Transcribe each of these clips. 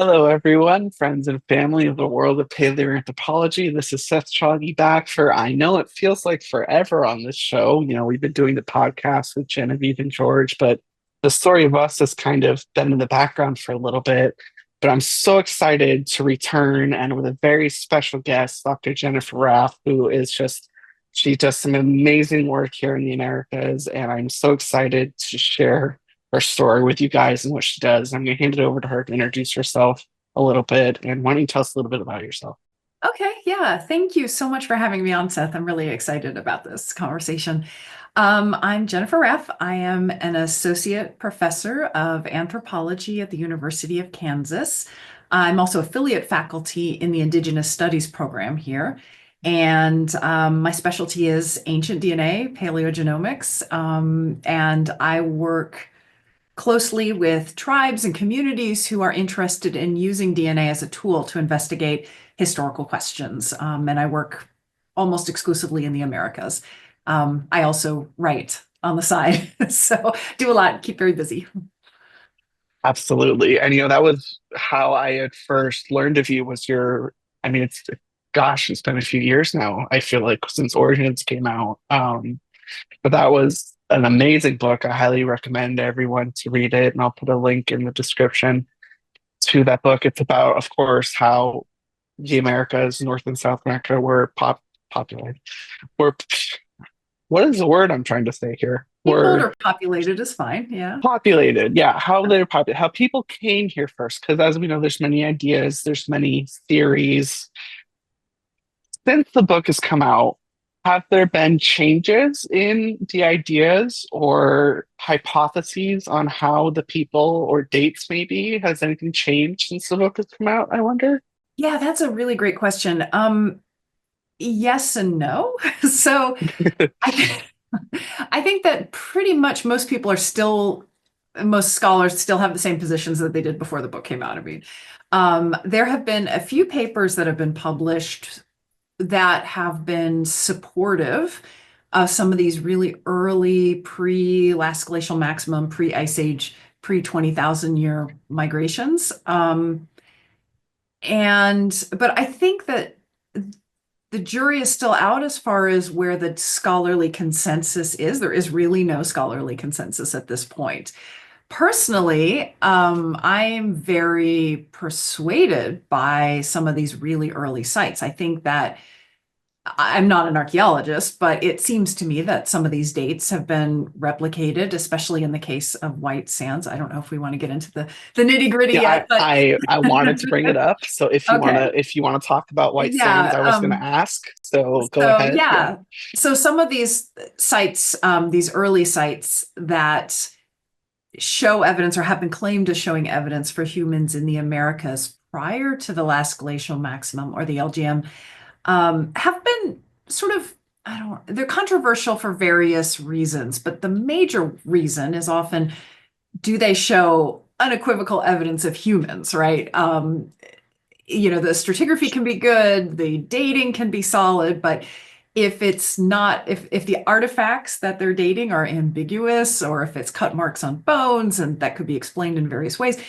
Hello, everyone, friends and family of the world of paleoanthropology. This is Seth Choggy back for I know it feels like forever on this show. We've been doing the podcast with Genevieve and George, but the story of us has kind of been in the background for a little bit. But I'm so excited to return and with a very special guest, Dr. Jennifer Raff, she does some amazing work here in the Americas. And I'm so excited to share her story with you guys and what she does. I'm going to hand it over to her to introduce herself a little bit. And why don't you tell us a little bit about yourself? Okay, yeah. Thank you so much for having me on, Seth. I'm really excited about this conversation. I'm Jennifer Raff. I am an associate professor of anthropology at the University of Kansas. I'm also affiliate faculty in the Indigenous Studies program here. And my specialty is ancient DNA, paleogenomics. And I work closely with tribes and communities who are interested in using DNA as a tool to investigate historical questions. And I work almost exclusively in the Americas. I also write on the side, so do a lot, keep very busy. Absolutely. And that was how I had first learned of you was it's been a few years now, I feel like, since Origins came out. But that was an amazing book. I highly recommend everyone to read it, and I'll put a link in the description to that book. It's about, of course, how the Americas, North and South America, were populated. Were what is the word I'm trying to say here? Peopled Were or populated is fine. Yeah. populated. Yeah, how they're populated, how people came here first. Because as we know, there's many ideas, there's many theories. Since the book has come out, have there been changes in the ideas or hypotheses on how the people or dates maybe? Has anything changed since the book has come out, I wonder? Yeah, that's a really great question. Yes and no. So I, I think that pretty much most scholars still have the same positions that they did before the book came out. I mean, there have been a few papers that have been published that have been supportive of some of these really early pre-last glacial maximum, pre-ice age, pre-20,000 year migrations. But I think that the jury is still out as far as where the scholarly consensus is. There is really no scholarly consensus at this point. Personally, I'm very persuaded by some of these really early sites. I think that I'm not an archaeologist, but it seems to me that some of these dates have been replicated, especially in the case of white sands. I don't know if we want to get into the nitty gritty Yeah, yet, but I wanted to bring it up. So okay. if you want to talk about white sands, Yeah. I was going to ask. So go So ahead. Yeah. yeah. So some of these sites, these early sites that show evidence or have been claimed as showing evidence for humans in the Americas prior to the last glacial maximum or the LGM, have been sort of, they're controversial for various reasons, but the major reason is often, do they show unequivocal evidence of humans, right? The stratigraphy can be good, the dating can be solid, but if it's not, if the artifacts that they're dating are ambiguous, or if it's cut marks on bones, and that could be explained in various ways,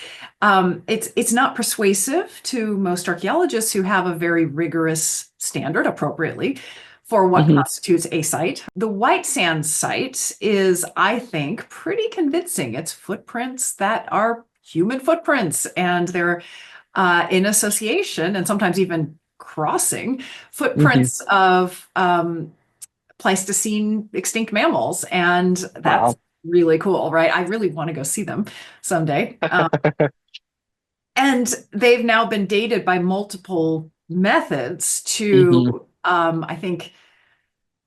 it's not persuasive to most archaeologists who have a very rigorous standard, appropriately, for what Hmm. constitutes a site. The White Sands site is, I think, pretty convincing. It's footprints that are human footprints, and they're in association and sometimes even crossing Hmm. footprints of Pleistocene extinct mammals. And that's Wow. really cool, right? I really want to go see them someday. And they've now been dated by multiple methods Hmm. to, I think,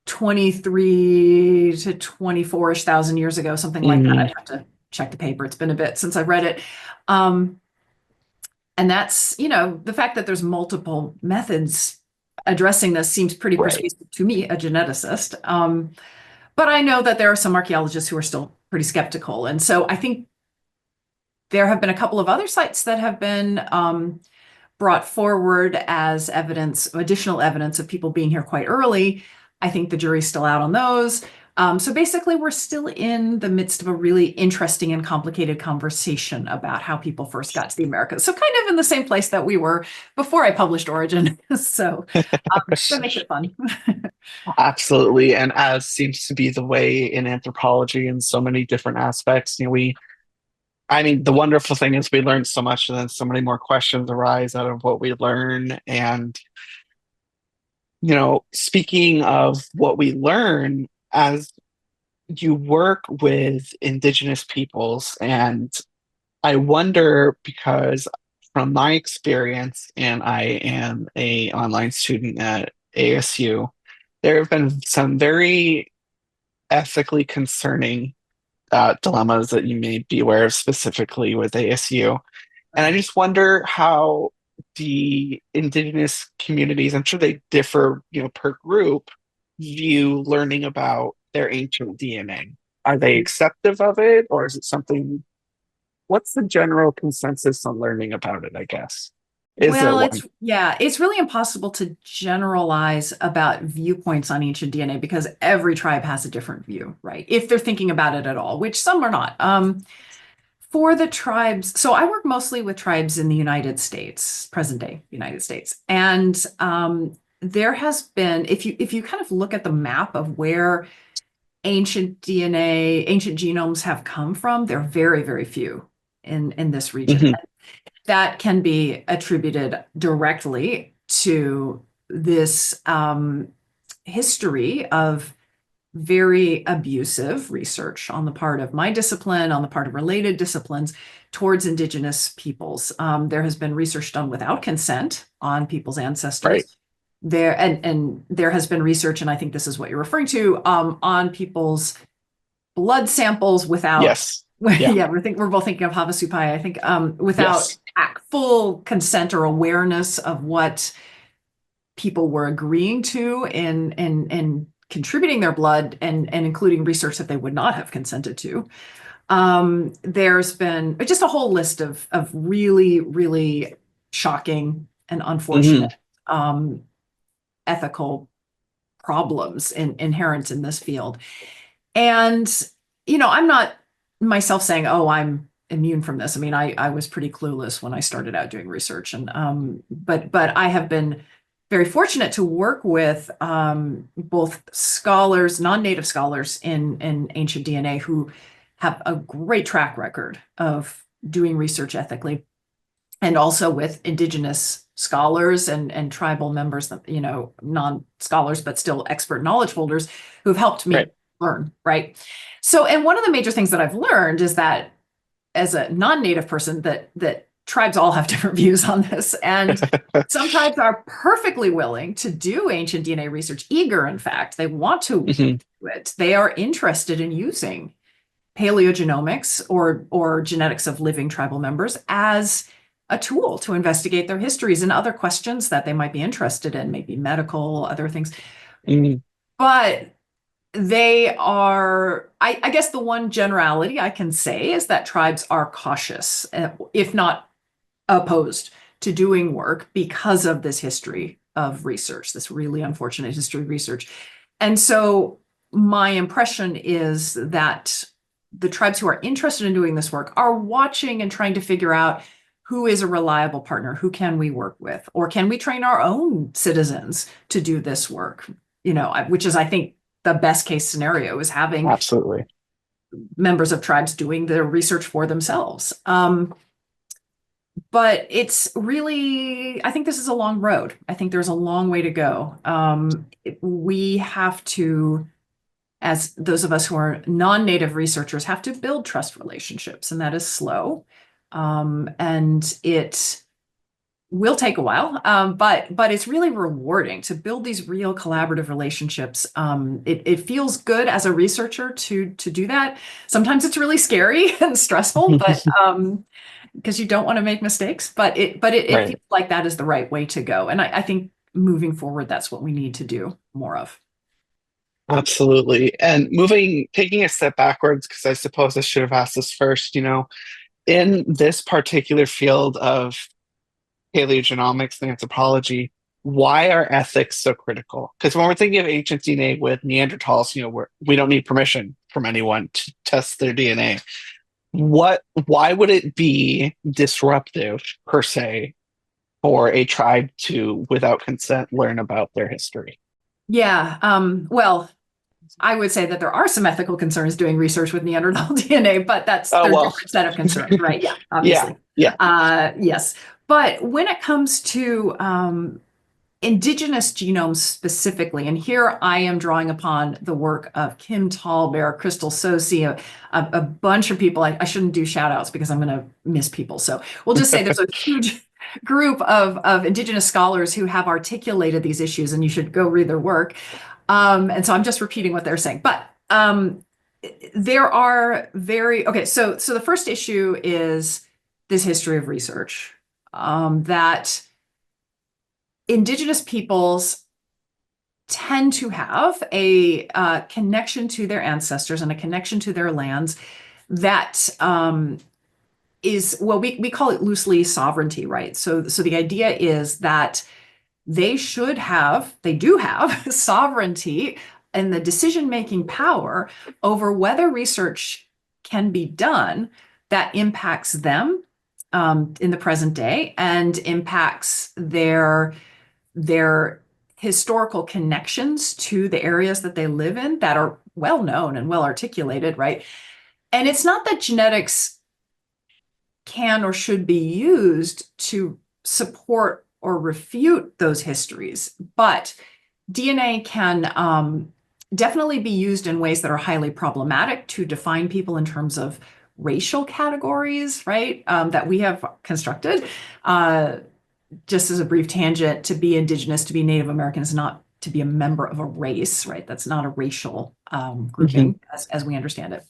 23 to 24-ish thousand years ago, something like that. Hmm. I'd have to check the paper. It's been a bit since I've read it. Um, And that's, the fact that there's multiple methods addressing this seems pretty Right. persuasive to me, a geneticist. But I know that there are some archaeologists who are still pretty skeptical. And so I think there have been a couple of other sites that have been brought forward as evidence, additional evidence of people being here quite early. I think the jury's still out on those. So basically, we're still in the midst of a really interesting and complicated conversation about how people first got to the Americas. So kind of in the same place that we were before I published Origin. So that makes it fun. Absolutely. And as seems to be the way in anthropology in so many different aspects, I mean, the wonderful thing is we learn so much and then so many more questions arise out of what we learn. And, speaking of what we learn, as you work with Indigenous peoples, and I wonder because from my experience, and I am a online student at ASU, there have been some very ethically concerning dilemmas that you may be aware of specifically with ASU. And I Right. just wonder how the Indigenous communities, I'm sure they differ, per group, view learning about their ancient DNA. Are they acceptive of it, or is it something? What's the general consensus on learning about it, I guess? Is there Well, one? it's really impossible to generalize about viewpoints on ancient DNA because every tribe has a different view, right? If they're thinking about it at all, which some are not. For the tribes, so I work mostly with tribes in the United States, present day United States, and there has been, if you kind of look at the map of where ancient DNA, ancient genomes have come from, they're very, very few in this region. Hmm. That can be attributed directly to this history of very abusive research on the part of my discipline, on the part of related disciplines towards Indigenous peoples. There has been research done without consent on people's Right. ancestors. And there has been research, and I think this is what you're referring to, on people's blood samples without, Yes. Yeah. yeah, we're both thinking of Havasupai, I think, without Yes. full consent or awareness of what people were agreeing to and contributing their blood and including research that they would not have consented to. There's been just a whole list of really, really shocking and Hmm. unfortunate ethical problems inherent in this field. And, I'm not myself saying, oh, I'm immune from this. I mean, I was pretty clueless when I started out doing research. And but I have been very fortunate to work with both scholars, non-native scholars in ancient DNA who have a great track record of doing research ethically, and also with Indigenous scholars and tribal members, non-scholars, but still expert knowledge holders who've helped Right. me learn, right? So, and one of the major things that I've learned is that as a non-native person, that tribes all have different views on this. And some tribes are perfectly willing to do ancient DNA research, eager, in fact, they want to Hmm. do it. They are interested in using paleogenomics or genetics of living tribal members as a tool to investigate their histories and other questions that they might be interested in, maybe medical, other things. Hmm. But they are, I guess the one generality I can say is that tribes are cautious, if not opposed to doing work because of this history of research, this really unfortunate history of research. And so my impression is that the tribes who are interested in doing this work are watching and trying to figure out who is a reliable partner, who can we work with, or can we train our own citizens to do this work, which is, I think, the best case scenario is having Absolutely. members of tribes doing their research for themselves. But it's really, I think this is a long road. I think there's a long way to go. We have to, as those of us who are non-native researchers, have to build trust relationships, and that is slow. And it will take a while, but it's really rewarding to build these real collaborative relationships. It feels good as a researcher to do that. Sometimes it's really scary and stressful, but because you don't want to make mistakes. But it Right. feels like that is the right way to go, and I think moving forward, that's what we need to do more of. Absolutely. And taking a step backwards, because I suppose I should have asked this first, in this particular field of paleogenomics and anthropology, why are ethics so critical? Because when we're thinking of ancient DNA with Neanderthals, we don't need permission from anyone to test their DNA. Why would it be disruptive per se for a tribe to, without consent, learn about their history? Yeah. Well, I would say that there are some ethical concerns doing research with Neanderthal DNA, but Oh, they're a well, different set of concerns, right? Yeah, yeah, obviously. yeah. Yes. But when it comes to indigenous genomes specifically, and here I am drawing upon the work of Kim Tallbear, Crystal Sosi, a bunch of people. I shouldn't do shout outs because I'm going to miss people. So we'll just say there's a huge group of indigenous scholars who have articulated these issues, and you should go read their work. And so I'm just repeating what they're saying. But there are okay. So the first issue is this history of research that indigenous peoples tend to have a connection to their ancestors and a connection to their lands that is, well, we call it loosely sovereignty, right? So the idea is that they do have sovereignty and the decision-making power over whether research can be done that impacts them in the present day and impacts their historical connections to the areas that they live in that are well known and well articulated, right? And it's not that genetics can or should be used to support or refute those histories, but DNA can definitely be used in ways that are highly problematic to define people in terms of racial categories, right? That we have constructed. Just as a brief tangent, to be Indigenous, to be Native American is not to be a member of a race, right? That's not a racial grouping as we understand it.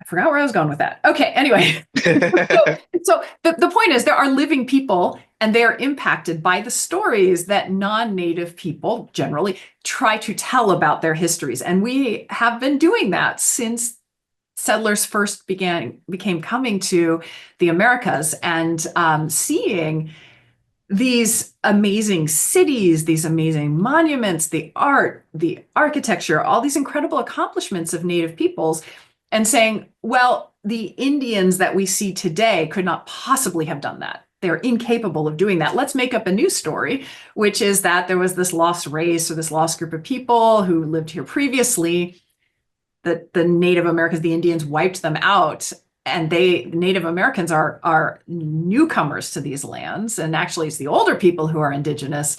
I forgot where I was going with that. Okay, anyway. So the point is there are living people and they are impacted by the stories that non-native people generally try to tell about their histories. And we have been doing that since settlers first became coming to the Americas and seeing these amazing cities, these amazing monuments, the art, the architecture, all these incredible accomplishments of native peoples, and saying, well, the Indians that we see today could not possibly have done that. They're incapable of doing that. Let's make up a new story, which is that there was this lost race or this lost group of people who lived here previously, that the Native Americans, the Indians, wiped them out. And Native Americans are newcomers to these lands. And actually, it's the older people who are indigenous.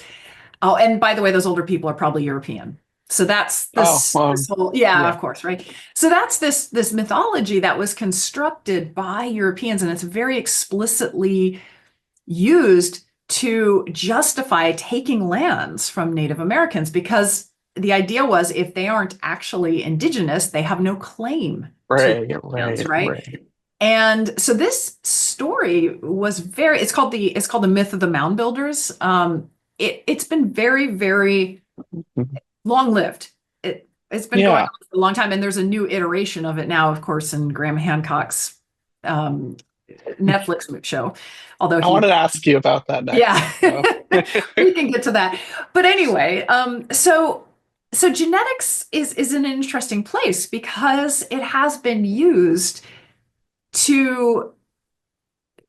Oh, and by the way, those older people are probably European. So that's this whole, yeah, of course, right? So that's this mythology that was constructed by Europeans, and it's very explicitly used to justify taking lands from Native Americans, because the idea was if they aren't actually indigenous, they have no claim to lands, right? And so this story was it's called the myth of the mound builders. It's been very, very long-lived. It's been going on for a long time, and there's a new iteration of it now, of course, in Graham Hancock's Netflix show. Although I wanted to ask you about that next. Yeah, we can get to that. But anyway, so genetics is in an interesting place because it has been used to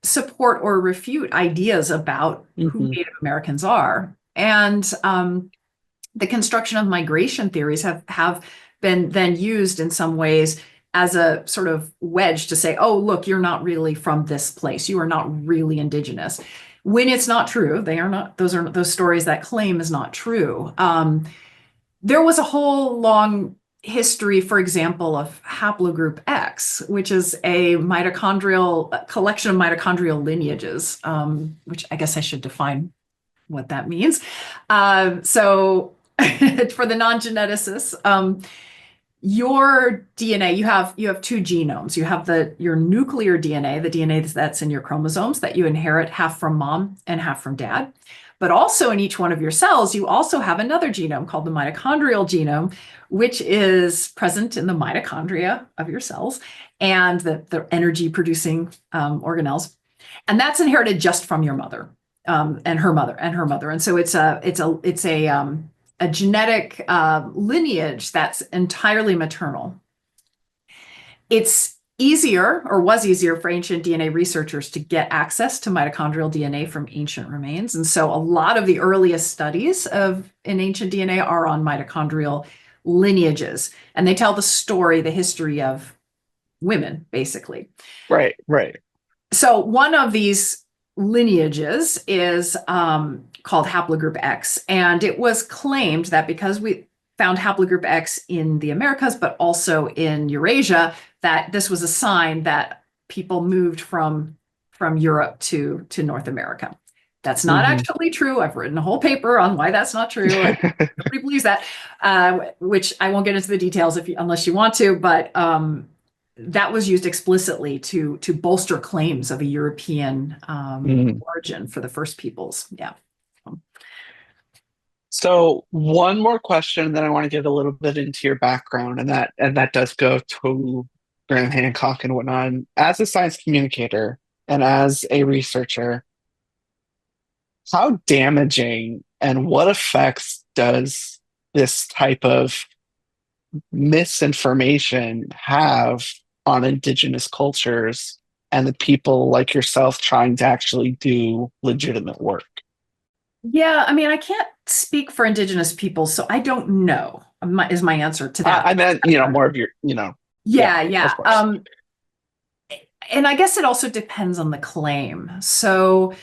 support or refute ideas about who Native Americans are. And the construction of migration theories have been then used in some ways as a sort of wedge to say, oh, look, you're not really from this place. You are not really indigenous. When it's not true, they are not, those stories that claim is not true. There was a whole long history, for example, of haplogroup X, which is a collection of mitochondrial lineages, which I guess I should define what that means. So for the non-geneticists, your DNA, you have two genomes. You have your nuclear DNA, the DNA that's in your chromosomes that you inherit half from mom and half from dad. But also in each one of your cells, you also have another genome called the mitochondrial genome, which is present in the mitochondria of your cells and the energy producing organelles. And that's inherited just from your mother. and her mother. And so it's a genetic lineage that's entirely maternal. It's easier, or was easier, for ancient DNA researchers to get access to mitochondrial DNA from ancient remains. And so a lot of the earliest studies in ancient DNA are on mitochondrial lineages. And they tell the story, the history of women, basically. Right, right. So one of these lineages is called haplogroup X. And it was claimed that because we found haplogroup X in the Americas, but also in Eurasia, that this was a sign that people moved from Europe to North America. That's not Hmm. actually true. I've written a whole paper on why that's not true, and nobody believes that, which I won't get into the details unless you want to, but that was used explicitly to bolster claims of a European Mm. origin for the first peoples. Yeah. So one more question, then I want to get a little bit into your background, and that does go to Graham Hancock and whatnot. As a science communicator and as a researcher, how damaging and what effects does this type of misinformation have on indigenous cultures and the people like yourself trying to actually do legitimate work? Yeah, I mean, I can't speak for Indigenous people, so I don't know, is my answer to that. I meant, more of your, yeah, Yeah, of yeah. course. And I guess it also depends on the claim. So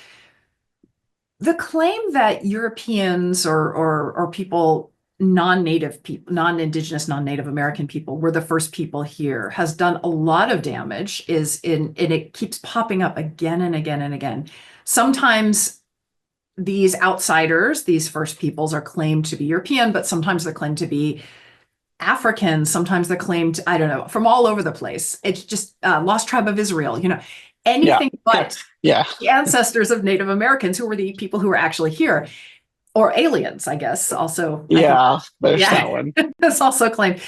the claim that Europeans or people, non-native people, non-Indigenous, non-Native American people were the first people here has done a lot of damage, and it keeps popping up again and again and again. Sometimes these outsiders, these first peoples, are claimed to be European, but sometimes they're claimed to be African. Sometimes they're claimed, I don't know, from all over the place. It's just Lost Tribe of Israel, Yeah. anything but Yeah. the ancestors of Native Americans, who were the people who were actually here, or aliens, I guess. Also, I think, Yeah. There's yeah, that one. that's also claimed.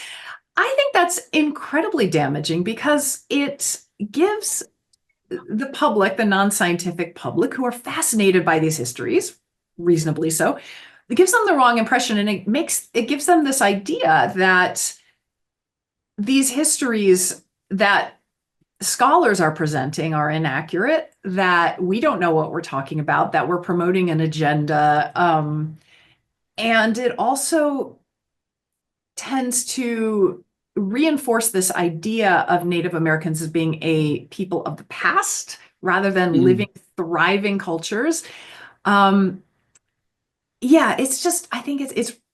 I think that's incredibly damaging because it gives the public, the non-scientific public, who are fascinated by these histories, reasonably so, it gives them the wrong impression, and it gives them this idea that these histories that scholars are presenting are inaccurate, that we don't know what we're talking about, that we're promoting an agenda. And it also tends to reinforce this idea of Native Americans as being a people of the past rather than Mm. living, thriving cultures. Um, yeah, it's just, I think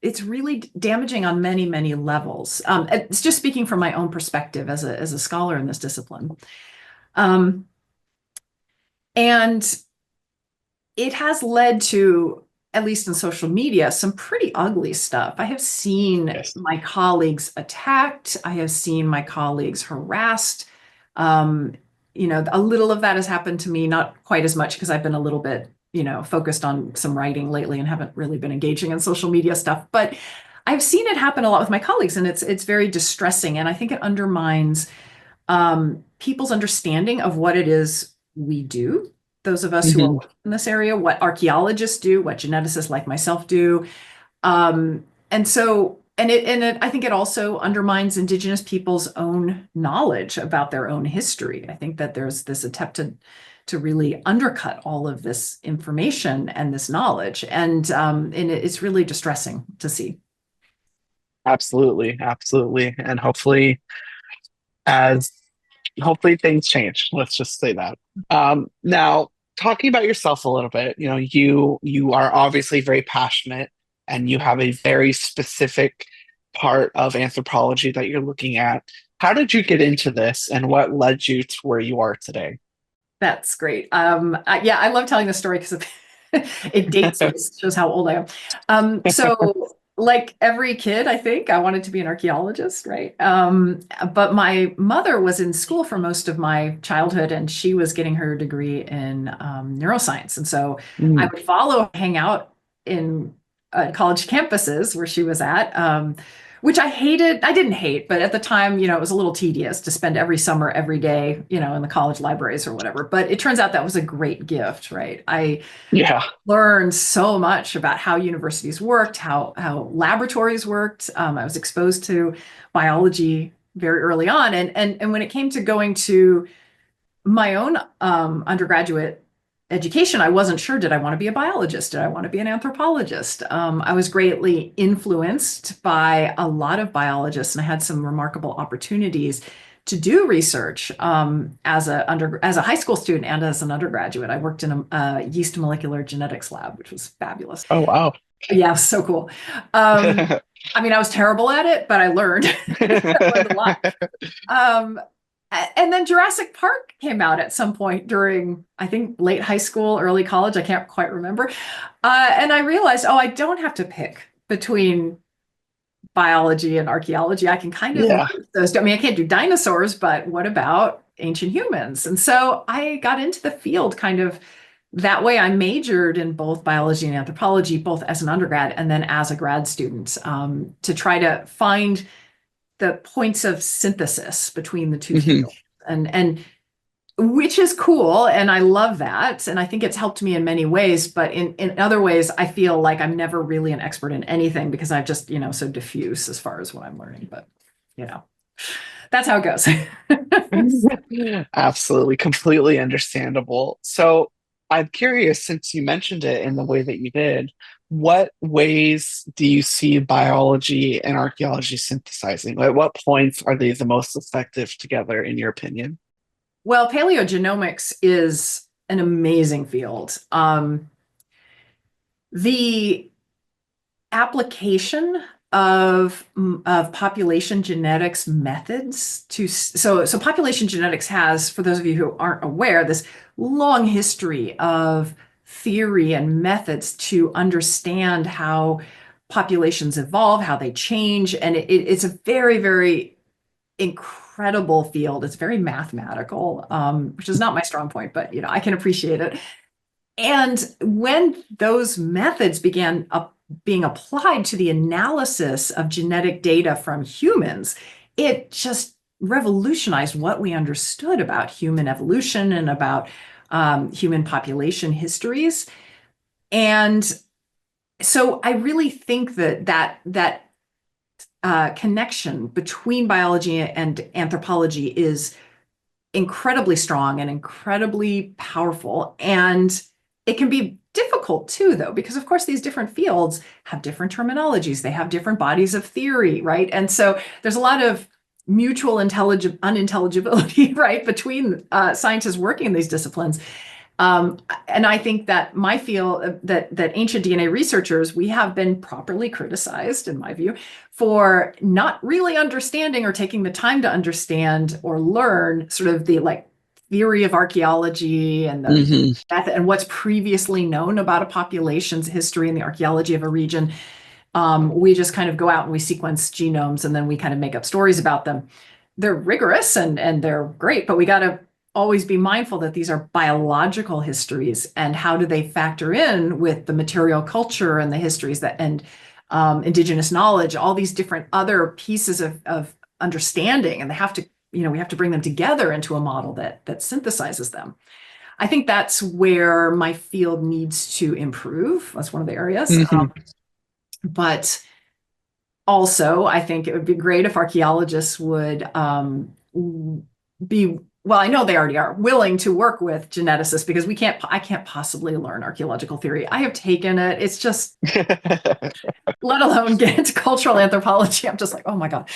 it's really damaging on many, many levels. It's just speaking from my own perspective as a scholar in this discipline. Um, and it has led to, at least in social media, some pretty ugly stuff. I have seen Yes. my colleagues attacked. I have seen my colleagues harassed. Um, a little of that has happened to me, not quite as much because I've been a little bit, focused on some writing lately and haven't really been engaging in social media stuff. But I've seen it happen a lot with my colleagues, and it's very distressing. And I think it undermines people's understanding of what it is we do. Those of us who are Hmm. working in this area, what archaeologists do, what geneticists like myself do. And so, I think it also undermines Indigenous people's own knowledge about their own history. I think that there's this attempt to really undercut all of this information and this knowledge. And it's really distressing to see. Absolutely. Absolutely. And as hopefully things change. Let's just say that. Now, talking about yourself a little bit, you are obviously very passionate, and you have a very specific part of anthropology that you're looking at. How did you get into this, and what led you to where you are today? That's great. Yeah, I love telling this story because it dates me. It shows how old I am. So, like every kid, I think I wanted to be an archaeologist, right? But my mother was in school for most of my childhood, and she was getting her degree in neuroscience. And so I Mm. would follow, hang out in college campuses where she was at. which I hated. I didn't hate, but at the time, it was a little tedious to spend every summer, every day, in the college libraries or whatever. But it turns out that was a great gift, right? I Yeah. learned so much about how universities worked, how laboratories worked. I was exposed to biology very early on, and when it came to going to my own undergraduate education, I wasn't sure, did I want to be a biologist? Did I want to be an anthropologist? I was greatly influenced by a lot of biologists, and I had some remarkable opportunities to do research as a high school student and as an undergraduate. I worked in a yeast molecular genetics lab, which was fabulous. Oh, wow. Yeah, so cool. I mean, I was terrible at it, but I learned. I learned a lot. Um, and then Jurassic Park came out at some point during, I think, late high school, early college. I can't quite remember. And I realized, oh, I don't have to pick between biology and archaeology. I can kind of Yeah. merge those. I mean, I can't do dinosaurs, but what about ancient humans? And so I got into the field kind of that way. I majored in both biology and anthropology, both as an undergrad and then as a grad student, to try to find the points of synthesis between the two Hmm. fields. And which is cool, and I love that, and I think it's helped me in many ways, but in other ways I feel like I'm never really an expert in anything because I've just, so diffuse as far as what I'm learning, but you know that's how it goes. Absolutely, completely understandable. So I'm curious, since you mentioned it in the way that you did, what ways do you see biology and archaeology synthesizing? At what points are they the most effective together, in your opinion? Well, paleogenomics is an amazing field. The application of population genetics methods to so population genetics has, for those of you who aren't aware, this long history of theory and methods to understand how populations evolve, how they change, and it's a very, very incredible field. It's very mathematical, which is not my strong point, but I can appreciate it. And when those methods began being applied to the analysis of genetic data from humans, it just revolutionized what we understood about human evolution and about human population histories. And so I really think that connection between biology and anthropology is incredibly strong and incredibly powerful. And it can be difficult too, though, because of course these different fields have different terminologies, they have different bodies of theory, right? And so there's a lot of mutual unintelligibility, right, between scientists working in these disciplines. And I think that my field, that ancient DNA researchers, we have been properly criticized, in my view, for not really understanding or taking the time to understand or learn sort of the theory of archaeology and the Hmm. method and what's previously known about a population's history and the archaeology of a region. We just kind of go out and we sequence genomes and then we kind of make up stories about them. They're rigorous and they're great, but we got to always be mindful that these are biological histories and how do they factor in with the material culture and the histories and indigenous knowledge, all these different other pieces of understanding, and they have to, we have to bring them together into a model that synthesizes them. I think that's where my field needs to improve. That's one of the areas. Hmm. But also, I think it would be great if archaeologists would be, well, I know they already are willing to work with geneticists because I can't possibly learn archaeological theory. I have taken it. It's just, let alone get into cultural anthropology. I'm just like, oh my God.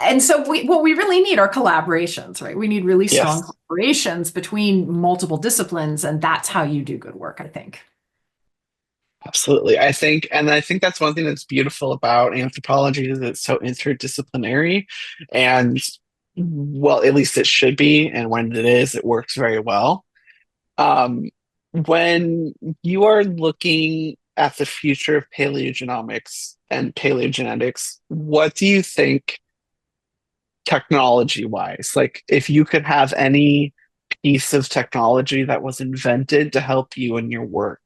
And so what we really need are collaborations, right? We need really strong Yes. collaborations between multiple disciplines, and that's how you do good work, I think. Absolutely. I think that's one thing that's beautiful about anthropology is it's so interdisciplinary and well, at least it should be. And when it is, it works very well. Um, when you are looking at the future of paleogenomics and paleogenetics, what do you think technology wise? Like, if you could have any piece of technology that was invented to help you in your work,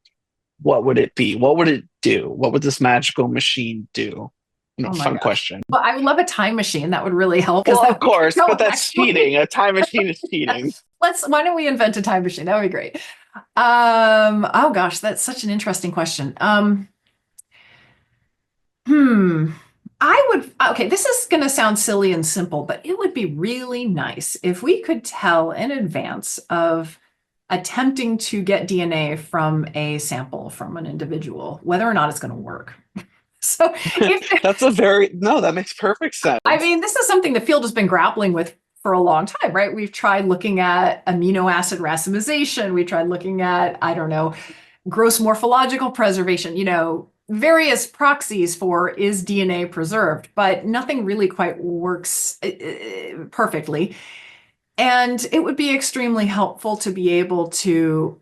what would it be? What would it do? What would this magical machine do? Oh my Fun gosh. question. Well, I would love a time machine. That would really help because Well, then of we could course, go but back. that's cheating. A time machine is cheating. Why don't we invent a time machine? That would be great. Oh gosh, that's such an interesting question. Hmm. Okay, this is going to sound silly and simple, but it would be really nice if we could tell in advance of attempting to get DNA from a sample from an individual, whether or not it's going to work. So if, That's a very, no, that makes perfect I sense. mean, this is something the field has been grappling with for a long time, right? We've tried looking at amino acid racemization. We tried looking at, I don't know, gross morphological preservation, various proxies for is DNA preserved, but nothing really quite works perfectly. And it would be extremely helpful to be able to,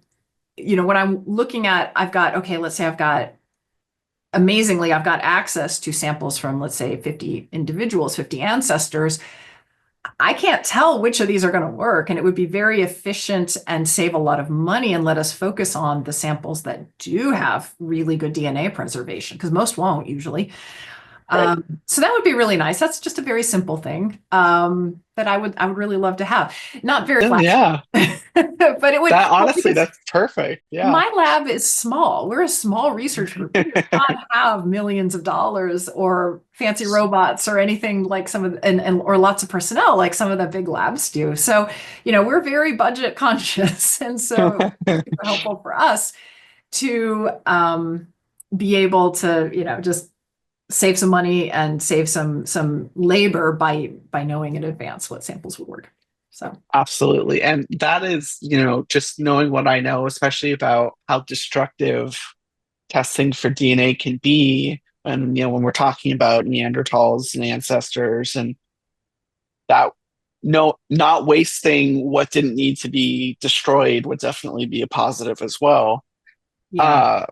when I'm looking at, okay, let's say amazingly, I've got access to samples from, let's say, 50 individuals, 50 ancestors. I can't tell which of these are going to work, and it would be very efficient and save a lot of money and let us focus on the samples that do have really good DNA preservation, because most won't usually. Right. So that would be really nice. That's just a very simple thing that I would really love to have. Not very And flashy, yeah, but it would that well, honestly, because that's perfect. Yeah. my lab is small. We're a small research group. We do not have millions of dollars or fancy robots or anything like some of and or lots of personnel like some of the big labs do. So, we're very budget conscious. And so it would be super helpful for us to be able to, just save some money and save some labor by knowing in advance what samples would work. So Absolutely. And that is, just knowing what I know, especially about how destructive testing for DNA can be. And, when we're talking about Neanderthals and ancestors and that, no, not wasting what didn't need to be destroyed would definitely be a positive as well. yeah. Uh,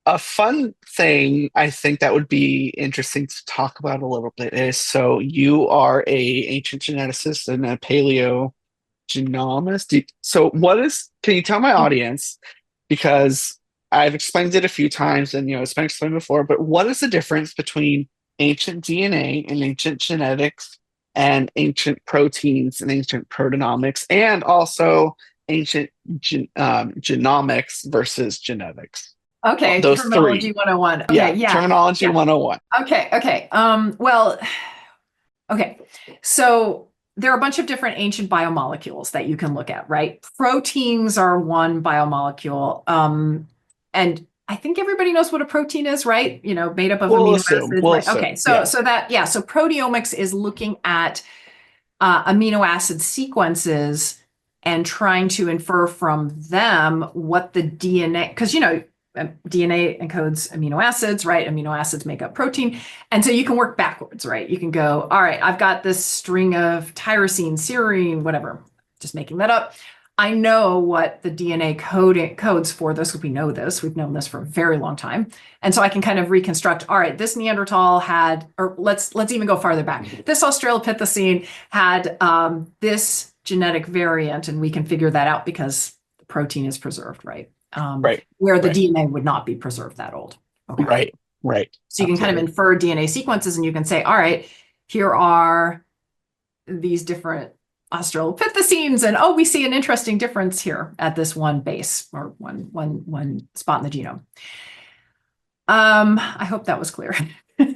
a fun thing I think that would be interesting to talk about a little bit is so you are a ancient geneticist and a paleogenomist. So can you tell my audience, because I've explained it a few times and it's been explained before, but what is the difference between ancient DNA and ancient genetics and ancient proteins and ancient proteomics and also ancient genomics versus genetics? Okay, Those terminology three. 101. Okay, Yeah, yeah. terminology Yeah. 101. Okay. Well, okay. So there are a bunch of different ancient biomolecules that you can look at, right? Proteins are one biomolecule. And I think everybody knows what a protein is, right? Made up of We'll amino assume. acids, We'll right? Okay. assume. So Yeah. so that yeah, so proteomics is looking at amino acid sequences and trying to infer from them what the DNA, because DNA encodes amino acids, right? Amino acids make up protein. And so you can work backwards, right? You can go, all right, I've got this string of tyrosine, serine, whatever, just making that up. I know what the DNA codes for this. We know this. We've known this for a very long time. And so I can kind of reconstruct, all right, this Neanderthal had, or let's even go farther back. This Australopithecine had this genetic variant, and we can figure that out because the protein is preserved, right? Right. Where the Right. DNA would not be preserved that old. Okay. Right. Right. So you can kind of Absolutely. infer DNA sequences and you can say, all right, here are these different Australopithecines, and we see an interesting difference here at this one base or one spot in the genome. I hope that was clear.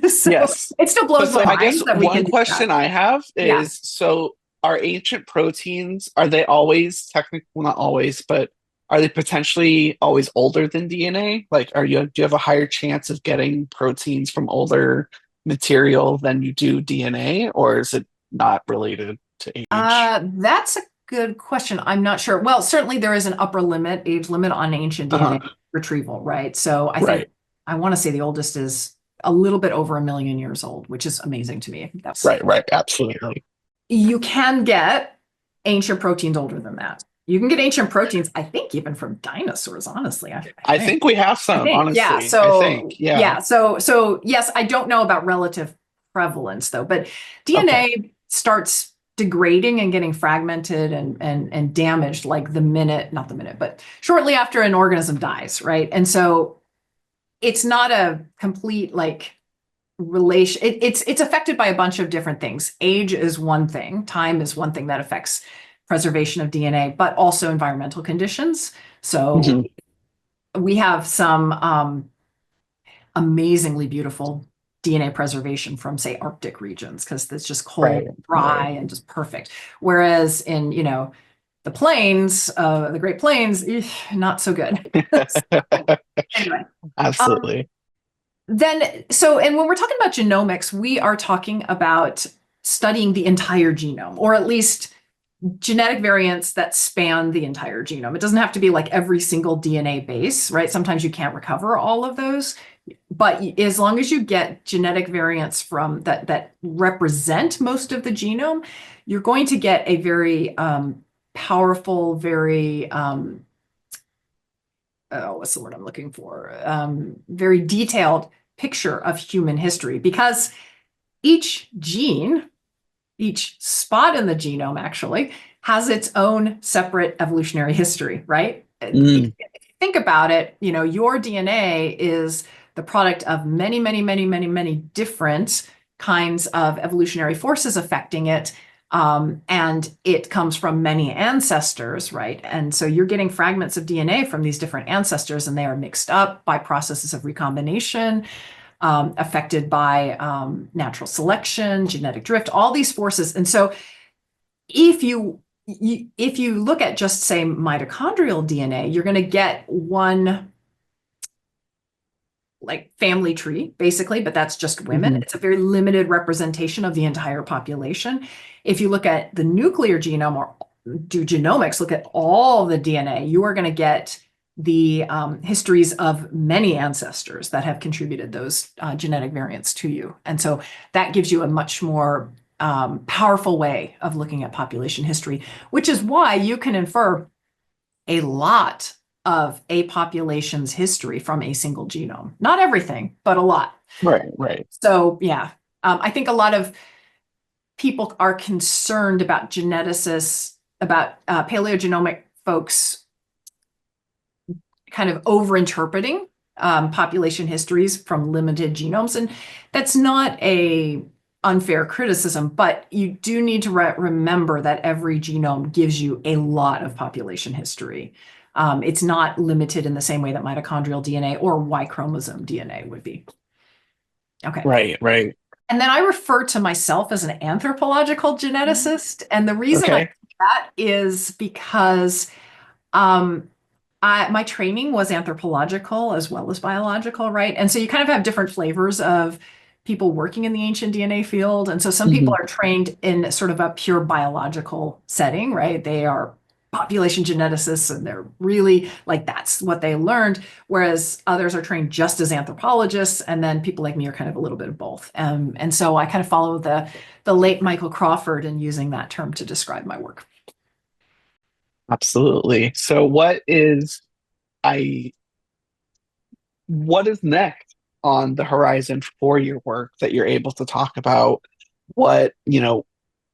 So Yes. it still But blows so my I guess mind that we one can do that. question I have Yeah. is so are ancient proteins, are they always technically, well, not always, but are they potentially always older than DNA? Like, do you have a higher chance of getting proteins from older material than you do DNA, or is it not related to age? That's a good question. I'm not sure. Well, certainly there is an upper age limit on ancient DNA Uh-huh. retrieval, right? So I think Right. I want to say the oldest is a little bit over 1 million years old, which is amazing to me. Right. Right. Absolutely. You can get ancient proteins older than that. You can get ancient proteins, I think, even from dinosaurs, honestly. I I think. think we have I some, think, yeah. honestly. I think. So Yeah. yeah, so yes, I don't know about relative prevalence though, but Okay. DNA starts degrading and getting fragmented and damaged like not the minute, but shortly after an organism dies, right? And so it's not a complete like relation, it's affected by a bunch of different things. Age is one thing, time is one thing that affects preservation of DNA, but also environmental conditions. So Mhm. we have some amazingly beautiful DNA preservation from, say, Arctic regions, because it's just cold, Right, dry, right. and just perfect. Whereas in, the plains, the Great Plains, not so good. Anyway, um, Absolutely. and when we're talking about genomics, we are talking about studying the entire genome, or at least genetic variants that span the entire genome. It doesn't have to be like every single DNA base, right? Sometimes you can't recover all of those, but as long as you get genetic variants from that represent most of the genome, you're going to get a very powerful, very what's the word I'm looking for? Very detailed picture of human history, because each gene, each spot in the genome actually has its own separate evolutionary history, right? If Mm, you think about it, your DNA is the product of many, many, many, many, many different kinds of evolutionary forces affecting it. And it comes from many ancestors, right? And so you're getting fragments of DNA from these different ancestors, and they are mixed up by processes of recombination, affected by natural selection, genetic drift, all these forces. And so if you look at just, say, mitochondrial DNA, you're going to get one like family tree, basically, but that's just women. mhm. It's a very limited representation of the entire population. If you look at the nuclear genome or do genomics, look at all the DNA, you are going to get the histories of many ancestors that have contributed those genetic variants to you. And so that gives you a much more powerful way of looking at population history, which is why you can infer a lot of a population's history from a single genome. Not everything, but a lot. Right, right. So, yeah, I think a lot of people are concerned about geneticists, about paleogenomic folks kind of overinterpreting population histories from limited genomes. And that's not a unfair criticism, but you do need to remember that every genome gives you a lot of population history. It's not limited in the same way that mitochondrial DNA or Y chromosome DNA would be. Okay. Right, right. And then I refer to myself as an anthropological geneticist. And the reason I do Okay. that is because um, my training was anthropological as well as biological, right? And so you kind of have different flavors of people working in the ancient DNA field. And so some people Mhm. are trained in sort of a pure biological setting, right? They are population geneticists and they're really like that's what they learned. Whereas others are trained just as anthropologists. And then people like me are kind of a little bit of both. And so I kind of follow the late Michael Crawford in using that term to describe my work. Absolutely. So I what is next on the horizon for your work that you're able to talk about?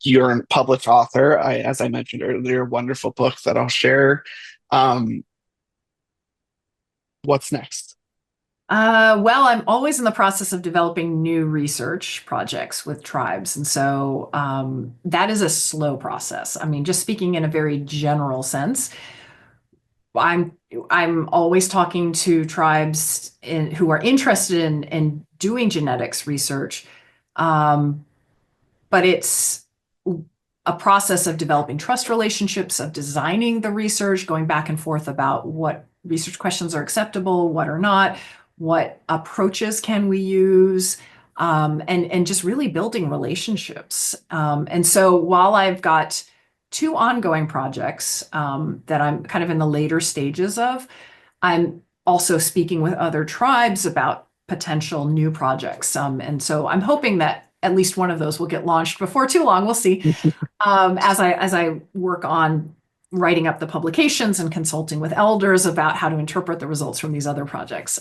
You're a published author. As I mentioned earlier, wonderful books that I'll share. Um, what's next? Well, I'm always in the process of developing new research projects with tribes. And so that is a slow process. I mean, just speaking in a very general sense, I'm I'm always talking to tribes who are interested in doing genetics research. Um, but it's a process of developing trust relationships, of designing the research, going back and forth about what research questions are acceptable, what are not, what approaches can we use, and just really building relationships. And so while I've got two ongoing projects that I'm kind of in the later stages of, I'm also speaking with other tribes about potential new projects. And so I'm hoping that at least one of those will get launched before too long. We'll see. As I work on writing up the publications and consulting with elders about how to interpret the results from these other projects.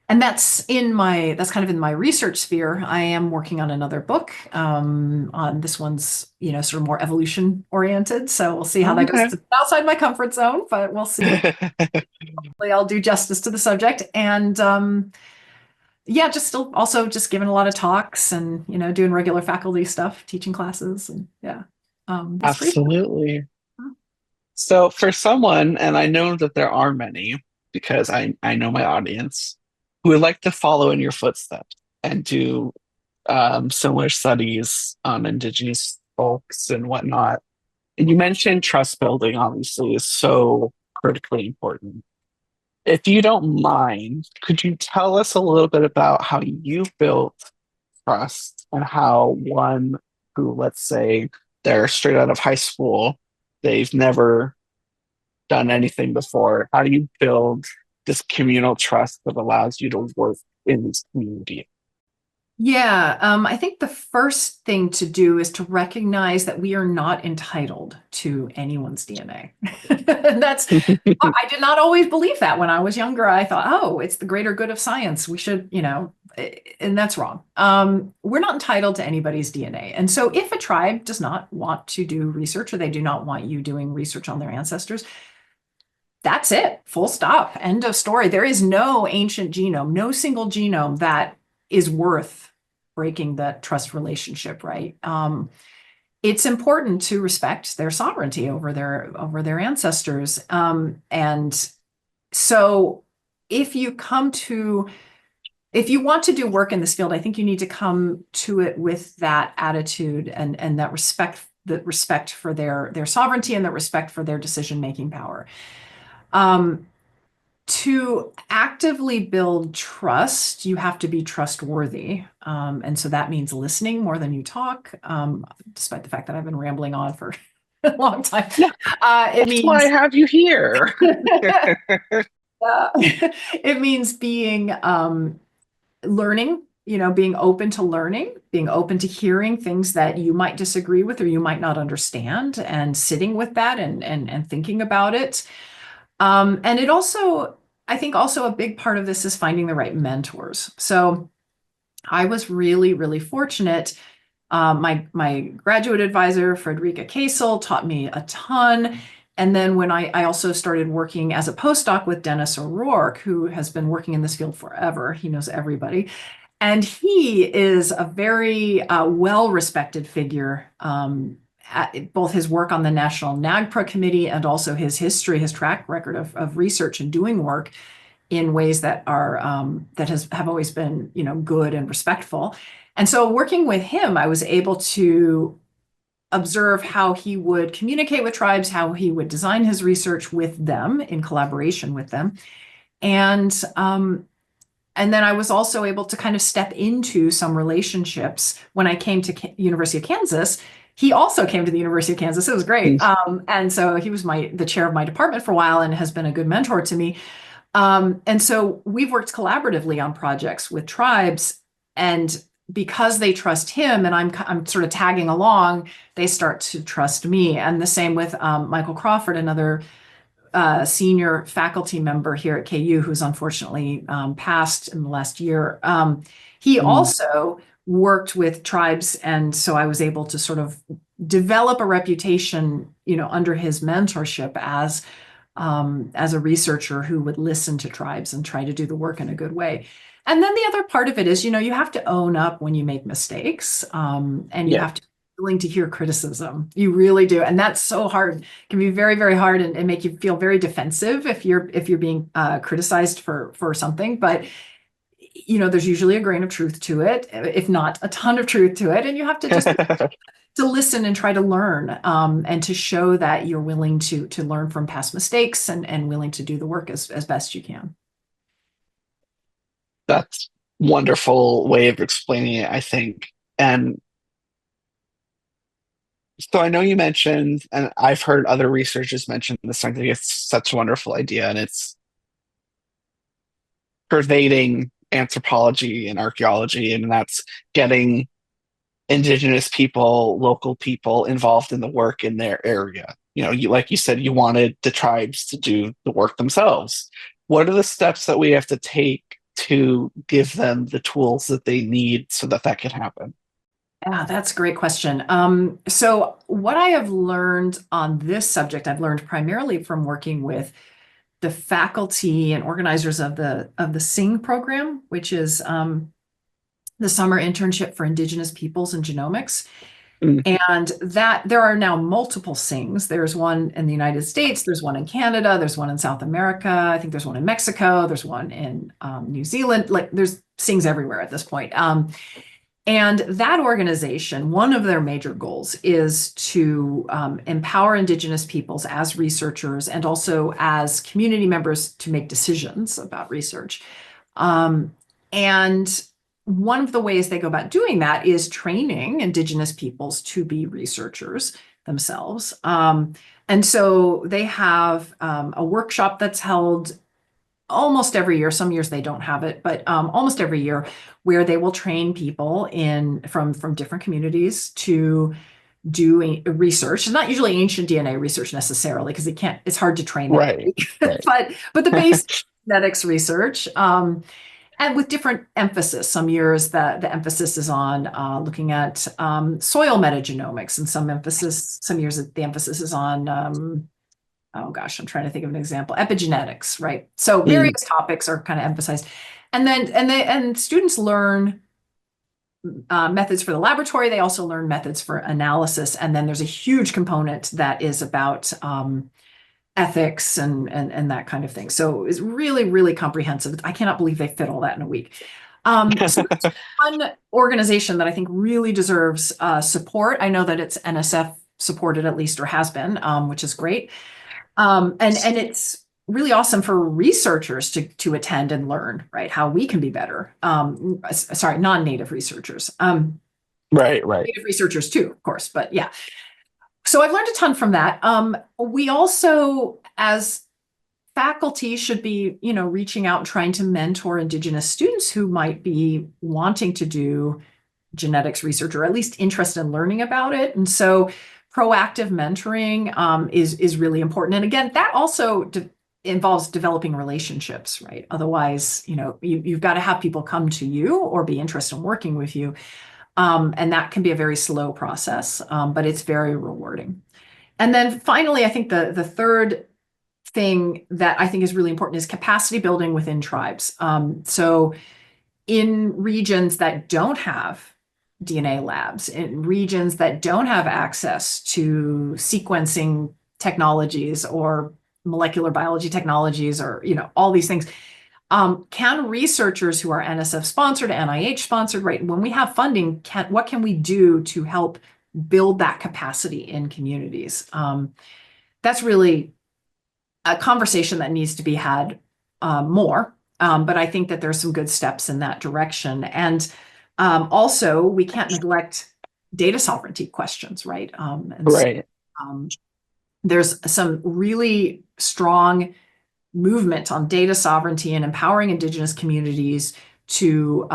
And that's kind of in my research sphere. I am working on another book. On this one's, sort of more evolution oriented. So we'll see how that goes. Okay. It's outside my comfort zone, but we'll see. Hopefully I'll do justice to the subject. And yeah, just still also just giving a lot of talks and, doing regular faculty stuff, teaching classes and yeah. It's pretty Absolutely. fun. So for someone, and I know that there are many because I know my audience who would like to follow in your footsteps and do similar studies on Indigenous folks and whatnot. And you mentioned trust building, obviously, is so critically important. If you don't mind, could you tell us a little bit about how you built trust and how one who, let's say, they're straight out of high school, they've never done anything before, how do you build this communal trust that allows you to work in this community? Yeah, I think the first thing to do is to recognize that we are not entitled to anyone's DNA. And I did not always believe that when I was younger. I thought, oh, it's the greater good of science. We should, and that's wrong. We're not entitled to anybody's DNA. And so if a tribe does not want to do research or they do not want you doing research on their ancestors, that's it. Full stop. End of story. There is no ancient genome, no single genome that is worth breaking that trust relationship, right? It's important to respect their sovereignty over their ancestors. And so if you come to if you want to do work in this field, I think you need to come to it with that attitude and that respect for their sovereignty and that respect for their decision-making power. Um, to actively build trust, you have to be trustworthy. And so that means listening more than you talk, despite the fact that I've been rambling on for a long time. Yeah, It that's why I means have you here. it means being learning, being open to learning, being open to hearing things that you might disagree with or you might not understand, and sitting with that and thinking about it. And it also, I think also a big part of this is finding the right mentors. So I was really, really fortunate. My graduate advisor, Frederica Kasel, taught me a ton. And then when I also started working as a postdoc with Dennis O'Rourke, who has been working in this field forever, he knows everybody. And he is a very well-respected figure. Both his work on the National NAGPRA committee and also his history, his track record of research and doing work in ways that are have always been, good and respectful. And so working with him, I was able to observe how he would communicate with tribes, how he would design his research with them in collaboration with them. And and then I was also able to kind of step into some relationships when I came to University of Kansas. He also came to the University of Kansas. It was great. And so he was the chair of my department for a while and has been a good mentor to me. And so we've worked collaboratively on projects with tribes, and because they trust him and I'm sort of tagging along, they start to trust me. And the same with Michael Crawford, another senior faculty member here at KU, who's unfortunately passed in the last year. He Mm, also worked with tribes, and so I was able to sort of develop a reputation, under his mentorship as a researcher who would listen to tribes and try to do the work in a good way. And then the other part of it is, you have to own up when you make mistakes, and you yeah. have to be willing to hear criticism. You really do, and that's so hard. It can be very, very hard and make you feel very defensive if you're being criticized for something. But there's usually a grain of truth to it, if not a ton of truth to it, and you have to just to listen and try to learn, and to show that you're willing to learn from past mistakes and willing to do the work as best you can. That's wonderful way of explaining it, I think. And so I know you mentioned, and I've heard other researchers mention this. I think it's such a wonderful idea, and it's pervading anthropology and archaeology, and that's getting indigenous people, local people involved in the work in their area. Like you said, you wanted the tribes to do the work themselves. What are the steps that we have to take to give them the tools that they need so that that can happen? Yeah, that's a great question. So what I have learned on this subject, I've learned primarily from working with the faculty and organizers of the SING program, which is the summer internship for Indigenous peoples and genomics. Mm. And that there are now multiple SINGs. There's one in the United States, there's one in Canada, there's one in South America, I think there's one in Mexico, there's one in New Zealand. Like there's SINGs everywhere at this point. And that organization, one of their major goals is to empower Indigenous peoples as researchers and also as community members to make decisions about research. And one of the ways they go about doing that is training Indigenous peoples to be researchers themselves. And so they have a workshop that's held almost every year. Some years they don't have it, but almost every year, where they will train people from different communities to do research. It's not usually ancient DNA research necessarily, because it's hard to train Right. it. But the basic genetics research. And with different emphasis. Some years the emphasis is on looking at soil metagenomics, and some years the emphasis is on oh gosh, I'm trying to think of an example, epigenetics, right? So various topics are kind of emphasized. And students learn methods for the laboratory. They also learn methods for analysis. And then there's a huge component that is about ethics and that kind of thing. So it's really, really comprehensive. I cannot believe they fit all that in a week. So it's one organization that I think really deserves support. I know that it's NSF supported at least, or has been, which is great. And it's really awesome for researchers to attend and learn, right, how we can be better. Sorry, non-native researchers. Right. Native researchers too, of course, but yeah. So I've learned a ton from that. We also, as faculty, should be, reaching out and trying to mentor Indigenous students who might be wanting to do genetics research, or at least interested in learning about it. And so proactive mentoring is really important. And again, that also involves developing relationships, right? Otherwise, you've got to have people come to you or be interested in working with you. And that can be a very slow process, but it's very rewarding. And then finally, I think the third thing that I think is really important is capacity building within tribes. So in regions that don't have DNA labs, in regions that don't have access to sequencing technologies or molecular biology technologies, or all these things, can researchers who are NSF sponsored, NIH sponsored, right? When we have funding, what can we do to help build that capacity in communities? That's really a conversation that needs to be had more. But I think that there's some good steps in that direction. And also, we can't neglect data sovereignty questions, right? Right. So, there's some really strong movement on data sovereignty and empowering Indigenous communities to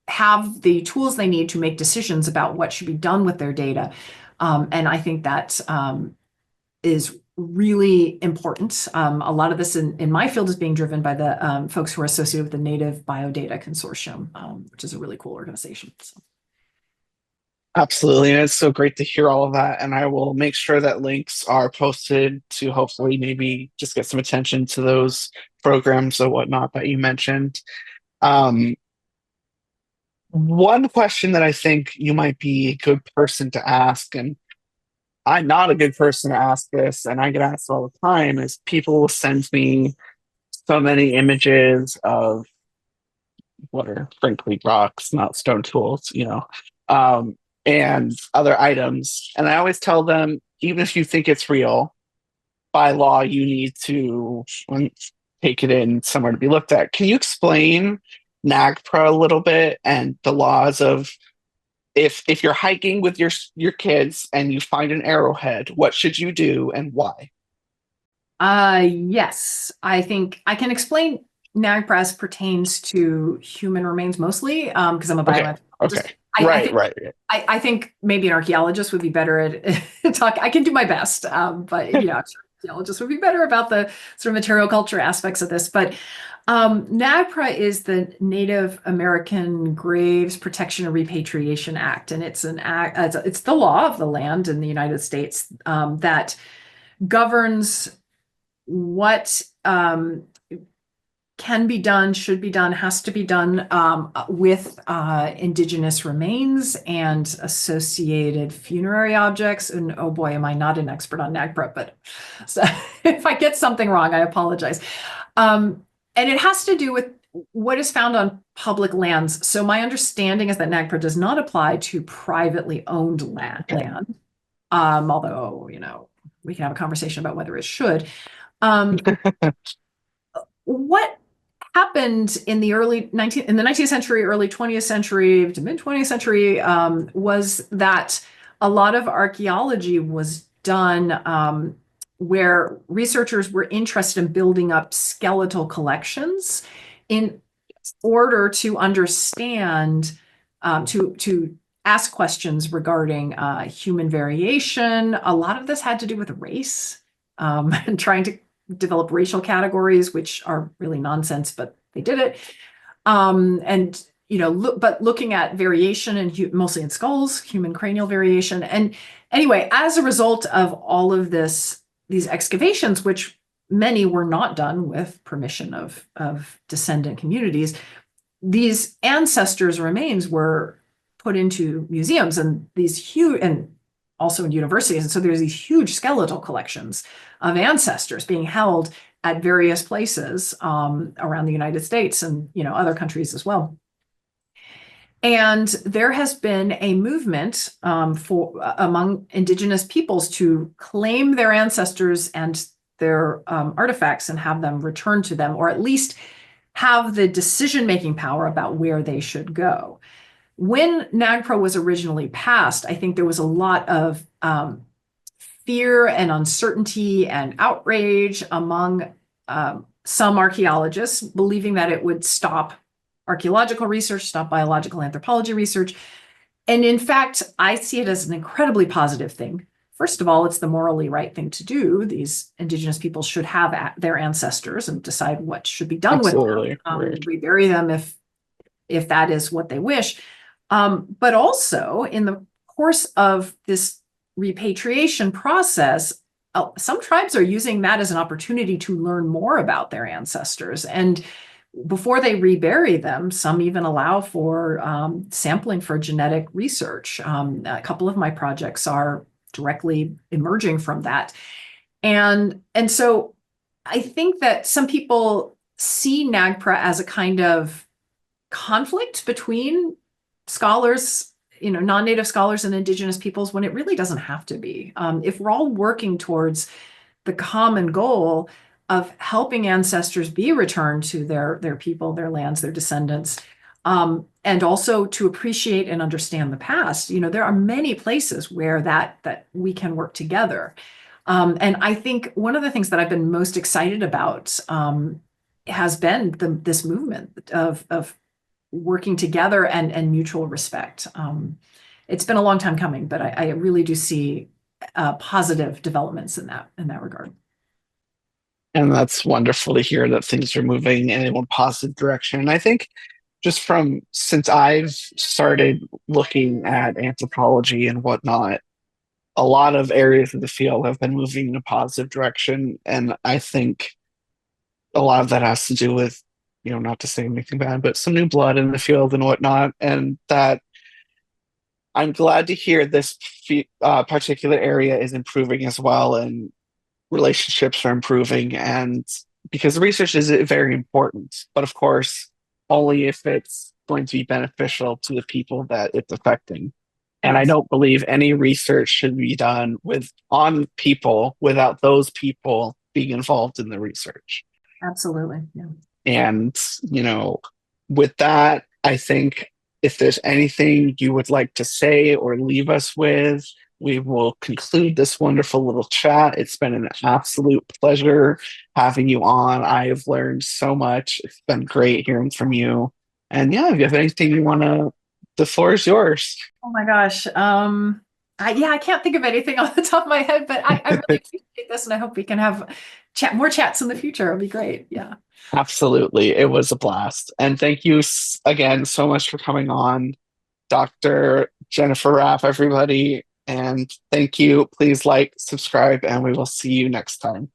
have the tools they need to make decisions about what should be done with their data. And I think that is really important. A lot of this in my field is being driven by the folks who are associated with the Native Biodata Consortium, which is a really cool organization. So. Absolutely. And it's so great to hear all of that. And I will make sure that links are posted to hopefully maybe just get some attention to those programs or whatnot that you mentioned. One question that I think you might be a good person to ask, and I'm not a good person to ask this, and I get asked all the time, is people will send me so many images of what are frankly rocks, not stone tools, and other items. And I always tell them, even if you think it's real, by law, you need to take it in somewhere to be looked at. Can you explain NAGPRA a little bit and the laws of if you're hiking with your kids and you find an arrowhead, what should you do and why? Yes, I think I can explain NAGPRA as pertains to human remains mostly, because I'm a bioanthropologist. Okay. Right. I think maybe an archaeologist would be better at talk. I can do my best, but I'm sure archaeologists would be better about the sort of material culture aspects of this. But NAGPRA is the Native American Graves Protection and Repatriation Act, and it's an act. It's the law of the land in the United States that governs what can be done, should be done, has to be done with Indigenous remains and associated funerary objects. And oh boy, am I not an expert on NAGPRA, but so if I get something wrong, I apologize. And it has to do with what is found on public lands. So my understanding is that NAGPRA does not apply to privately owned land, Okay. although, we can have a conversation about whether it should. Um, what happened in the in the 19th century, early 20th century to mid 20th century was that a lot of archaeology was done where researchers were interested in building up skeletal collections in order to understand, to ask questions regarding human variation. A lot of this had to do with race, and trying to develop racial categories, which are really nonsense, but they did it. And but looking at variation and mostly in skulls, human cranial variation. And anyway, as a result of all of these excavations, which many were not done with permission of descendant communities, these ancestors' remains were put into museums and these huge, and also in universities. And so there's these huge skeletal collections of ancestors being held at various places around the United States and other countries as well. And there has been a movement among Indigenous peoples to claim their ancestors and their artifacts and have them returned to them, or at least have the decision-making power about where they should go. When NAGPRA was originally passed, I think there was a lot of fear and uncertainty and outrage among some archaeologists, believing that it would stop archaeological research, stop biological anthropology research. And in fact, I see it as an incredibly positive thing. First of all, it's the morally right thing to do. These Indigenous people should have their ancestors and decide what should be done with them, Right. rebury them if that is what they wish. But also, in the course of this repatriation process, some tribes are using that as an opportunity to learn more about their ancestors. And before they rebury them, some even allow for sampling for genetic research. A couple of my projects are directly emerging from that. And so I think that some people see NAGPRA as a kind of conflict between scholars, non-native scholars and Indigenous peoples, when it really doesn't have to be. If we're all working towards the common goal of helping ancestors be returned to their people, their lands, their descendants, and also to appreciate and understand the past, there are many places where that we can work together. And I think one of the things that I've been most excited about has been this movement of working together and mutual respect. It's been a long time coming, but I really do see positive developments in that regard. And that's wonderful to hear that things are moving in a positive direction. And I think just since I've started looking at anthropology and whatnot, a lot of areas of the field have been moving in a positive direction. And I think a lot of that has to do with, not to say anything bad, but some new blood in the field and whatnot. And that I'm glad to hear this particular area is improving as well. And relationships are improving, and because research is very important, but of course only if it's going to be beneficial to the people that it's affecting. And I Yes, don't believe any research should be done on people without those people being involved in the research. absolutely. Yeah. And with that, I think if there's anything you would like to say or leave us with, we will conclude this wonderful little chat. It's been an absolute pleasure having you on. I've learned so much. It's been great hearing from you. And yeah, if you have anything you want to, the floor is yours. Oh my gosh. I can't think of anything off the top of my head, but I really appreciate this, and I hope we can have more chats in the future. It'll be great. Yeah. Absolutely. It was a blast. And thank you again so much for coming on, Dr. Jennifer Raff, everybody. And thank you. Please like, subscribe, and we will see you next time.